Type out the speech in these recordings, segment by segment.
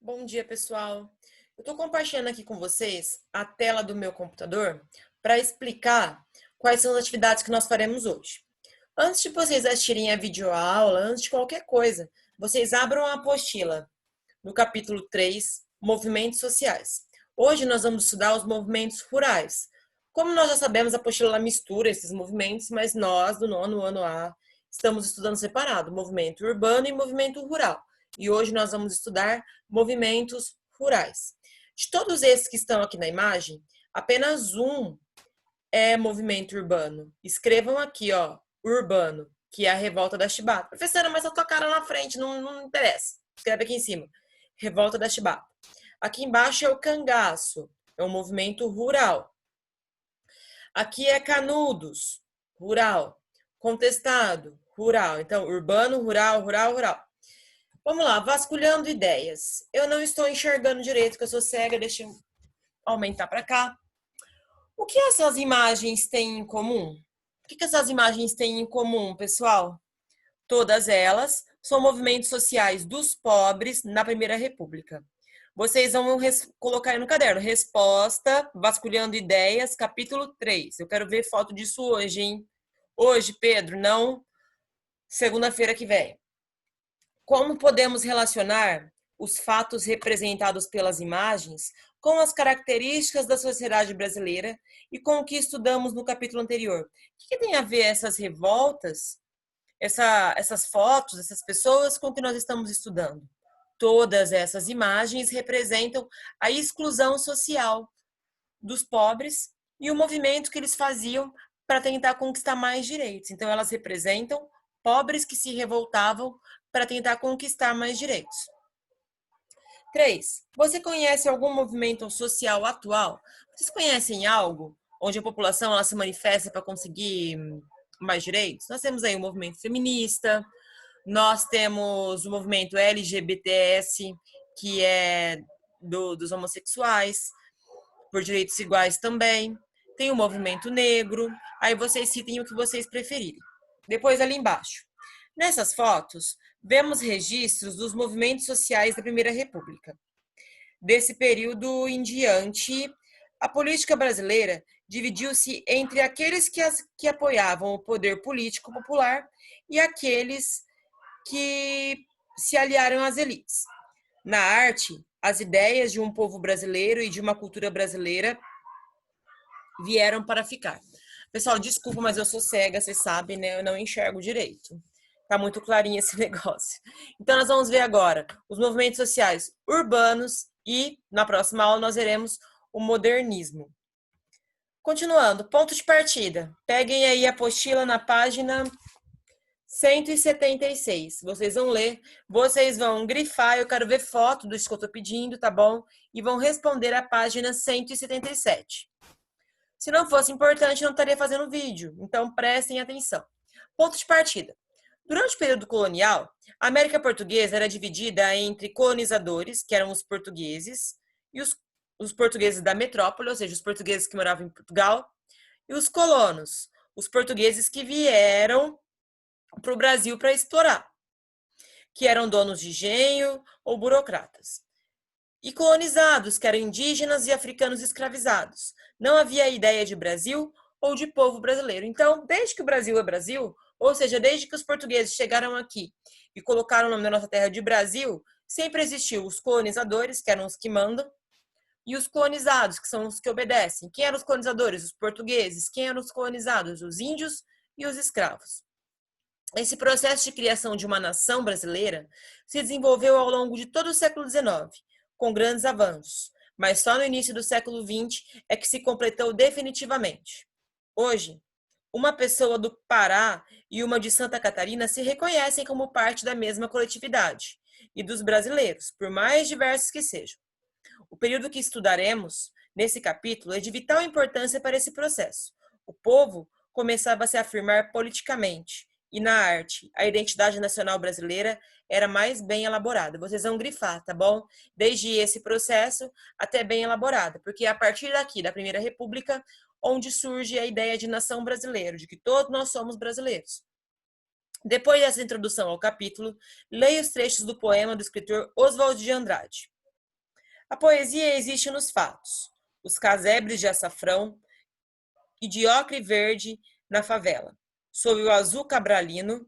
Bom dia, pessoal. Eu estou compartilhando aqui com vocês a tela do meu computador para explicar quais são as atividades que nós faremos hoje. Antes de vocês assistirem a videoaula, antes de qualquer coisa, vocês abram a apostila no capítulo 3, Movimentos Sociais. Hoje nós vamos estudar os movimentos rurais. Como nós já sabemos, a apostila mistura esses movimentos, mas nós, do nono ano A, estamos estudando separado, movimento urbano e movimento rural. E hoje nós vamos estudar movimentos rurais. De todos esses que estão aqui na imagem, apenas um é movimento urbano. Escrevam aqui, ó, urbano, que é a revolta da Chibata. Professora, mas a tua cara na frente, não interessa. Escreve aqui em cima. Revolta da Chibata. Aqui embaixo é o cangaço, é um movimento rural. Aqui é Canudos, rural. Contestado, rural. Então, urbano, rural, rural, rural. Vamos lá, vasculhando ideias. Eu não estou enxergando direito, porque eu sou cega, deixa eu aumentar para cá. O que essas imagens têm em comum? O que essas imagens têm em comum, pessoal? Todas elas são movimentos sociais dos pobres na Primeira República. Vocês vão colocar aí no caderno, resposta, vasculhando ideias, capítulo 3. Eu quero ver foto disso hoje, hein? Hoje, Pedro, não segunda-feira que vem. Como podemos relacionar os fatos representados pelas imagens com as características da sociedade brasileira e com o que estudamos no capítulo anterior? O que tem a ver essas revoltas, essas fotos, essas pessoas com o que nós estamos estudando? Todas essas imagens representam a exclusão social dos pobres e o movimento que eles faziam para tentar conquistar mais direitos. Então, elas representam pobres que se revoltavam para tentar conquistar mais direitos. 3. Você conhece algum movimento social atual? Vocês conhecem algo onde a população ela se manifesta para conseguir mais direitos? Nós temos aí o movimento feminista, nós temos o movimento LGBTS, que é dos homossexuais, por direitos iguais também. Tem o movimento negro. Aí vocês citem o que vocês preferirem. Depois ali embaixo. Nessas fotos, vemos registros dos movimentos sociais da Primeira República. Desse período em diante, a política brasileira dividiu-se entre aqueles que apoiavam o poder político popular e aqueles que se aliaram às elites. Na arte, as ideias de um povo brasileiro e de uma cultura brasileira vieram para ficar. Pessoal, desculpa, mas eu sou cega, vocês sabem, né? Eu não enxergo direito. Tá muito clarinho esse negócio. Então, nós vamos ver agora os movimentos sociais urbanos e, na próxima aula, nós veremos o modernismo. Continuando, ponto de partida. Peguem aí a apostila na página 176. Vocês vão ler, vocês vão grifar, eu quero ver foto do que eu estou pedindo, tá bom? E vão responder a página 177. Se não fosse importante, não estaria fazendo vídeo, então prestem atenção. Ponto de partida. Durante o período colonial, a América Portuguesa era dividida entre colonizadores, que eram os portugueses, e os portugueses da metrópole, ou seja, os portugueses que moravam em Portugal, e os colonos, os portugueses que vieram para o Brasil para explorar, que eram donos de engenho ou burocratas. E colonizados, que eram indígenas e africanos escravizados. Não havia ideia de Brasil ou de povo brasileiro. Então, desde que o Brasil é Brasil, ou seja, desde que os portugueses chegaram aqui e colocaram o nome da nossa terra de Brasil, sempre existiu os colonizadores, que eram os que mandam, e os colonizados, que são os que obedecem. Quem eram os colonizadores? Os portugueses. Quem eram os colonizados? Os índios e os escravos. Esse processo de criação de uma nação brasileira se desenvolveu ao longo de todo o século XIX, com grandes avanços, mas só no início do século XX é que se completou definitivamente. Hoje, uma pessoa do Pará e uma de Santa Catarina se reconhecem como parte da mesma coletividade e dos brasileiros, por mais diversos que sejam. O período que estudaremos nesse capítulo é de vital importância para esse processo. O povo começava a se afirmar politicamente, e na arte, a identidade nacional brasileira era mais bem elaborada. Vocês vão grifar, tá bom? Desde esse processo até bem elaborada, porque é a partir daqui, da Primeira República, onde surge a ideia de nação brasileira, de que todos nós somos brasileiros. Depois dessa introdução ao capítulo, leia os trechos do poema do escritor Oswald de Andrade. A poesia existe nos fatos. Os casebres de açafrão e de ocre verde na favela, sob o azul cabralino,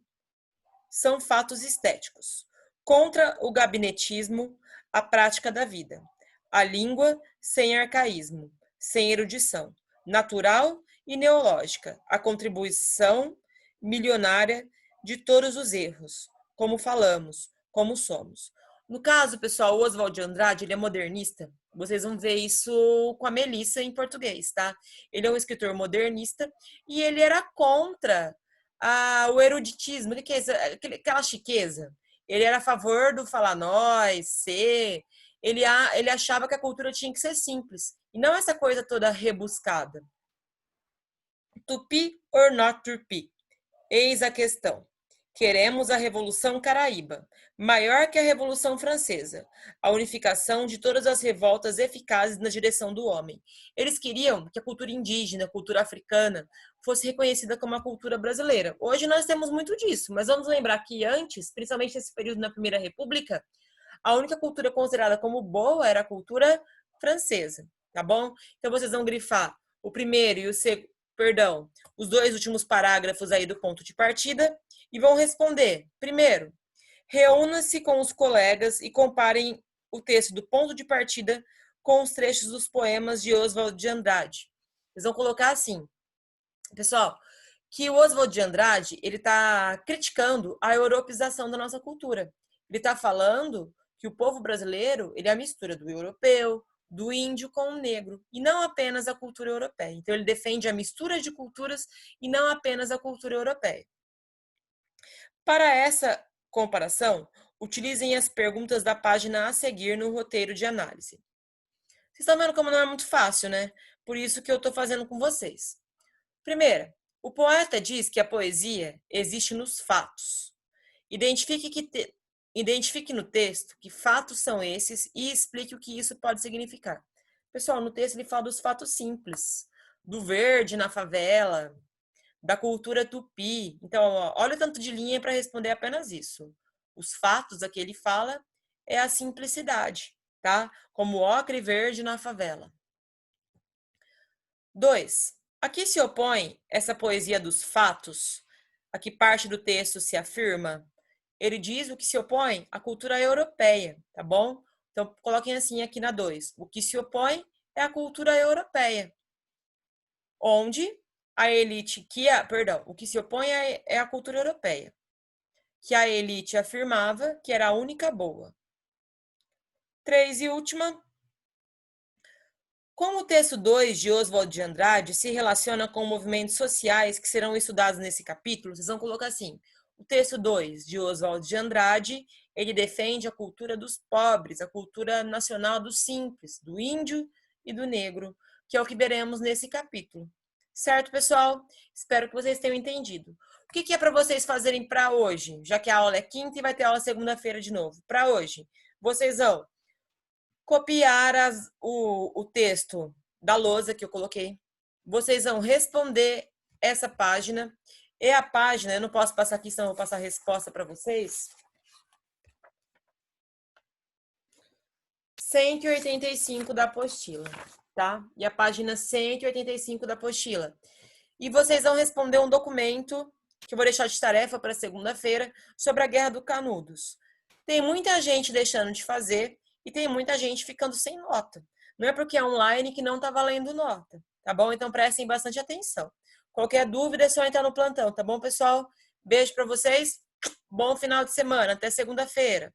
são fatos estéticos. Contra o gabinetismo, a prática da vida. A língua sem arcaísmo, sem erudição, natural e neológica, a contribuição milionária de todos os erros, como falamos, como somos. No caso, pessoal, o Oswald de Andrade, ele é modernista. Vocês vão ver isso com a Melissa em português, tá? Ele é um escritor modernista e ele era contra o eruditismo, aquela chiqueza. Ele era a favor do falar nós, ser. Ele achava que a cultura tinha que ser simples e não essa coisa toda rebuscada. Tupi or not tupi? Eis a questão. Queremos a Revolução Caraíba, maior que a Revolução Francesa, a unificação de todas as revoltas eficazes na direção do homem. Eles queriam que a cultura indígena, a cultura africana, fosse reconhecida como a cultura brasileira. Hoje nós temos muito disso, mas vamos lembrar que antes, principalmente nesse período na Primeira República, a única cultura considerada como boa era a cultura francesa, tá bom? Então vocês vão grifar o primeiro e o segundo, perdão, os dois últimos parágrafos aí do ponto de partida e vão responder. Primeiro, reúna-se com os colegas e comparem o texto do ponto de partida com os trechos dos poemas de Oswald de Andrade. Eles vão colocar assim, pessoal, que o Oswald de Andrade, ele está criticando a europeização da nossa cultura. Ele está falando que o povo brasileiro, ele é a mistura do europeu, do índio com o negro, e não apenas a cultura europeia. Então, ele defende a mistura de culturas e não apenas a cultura europeia. Para essa comparação, utilizem as perguntas da página a seguir no roteiro de análise. Vocês estão vendo como não é muito fácil, né? Por isso que eu estou fazendo com vocês. Primeira, o poeta diz que a poesia existe nos fatos. Identifique no texto que fatos são esses e explique o que isso pode significar. Pessoal, no texto ele fala dos fatos simples, do verde na favela, da cultura tupi. Então, olha o tanto de linha para responder apenas isso. Os fatos a que ele fala é a simplicidade, tá? Como ocre verde na favela. 2. A que se opõe essa poesia dos fatos, a que parte do texto se afirma? Ele diz o que se opõe à cultura europeia, tá bom? Então, coloquem assim aqui na 2. O que se opõe é a cultura europeia, onde a elite o que se opõe é a cultura europeia, que a elite afirmava que era a única boa. 3 e última. Como o texto 2 de Oswald de Andrade se relaciona com movimentos sociais que serão estudados nesse capítulo, vocês vão colocar assim: o texto 2 de Oswald de Andrade, ele defende a cultura dos pobres, a cultura nacional do simples, do índio e do negro, que é o que veremos nesse capítulo. Certo, pessoal? Espero que vocês tenham entendido. O que é para vocês fazerem para hoje? Já que a aula é quinta e vai ter aula segunda-feira de novo. Para hoje, vocês vão copiar o texto da lousa que eu coloquei. Vocês vão responder essa página. E a página, eu não posso passar aqui, senão eu vou passar a resposta para vocês. 185 da apostila, tá? E a página 185 da apostila. E vocês vão responder um documento, que eu vou deixar de tarefa para segunda-feira, sobre a Guerra do Canudos. Tem muita gente deixando de fazer e tem muita gente ficando sem nota. Não é porque é online que não está valendo nota, tá bom? Então prestem bastante atenção. Qualquer dúvida é só entrar no plantão, tá bom, pessoal? Beijo para vocês, bom final de semana, até segunda-feira.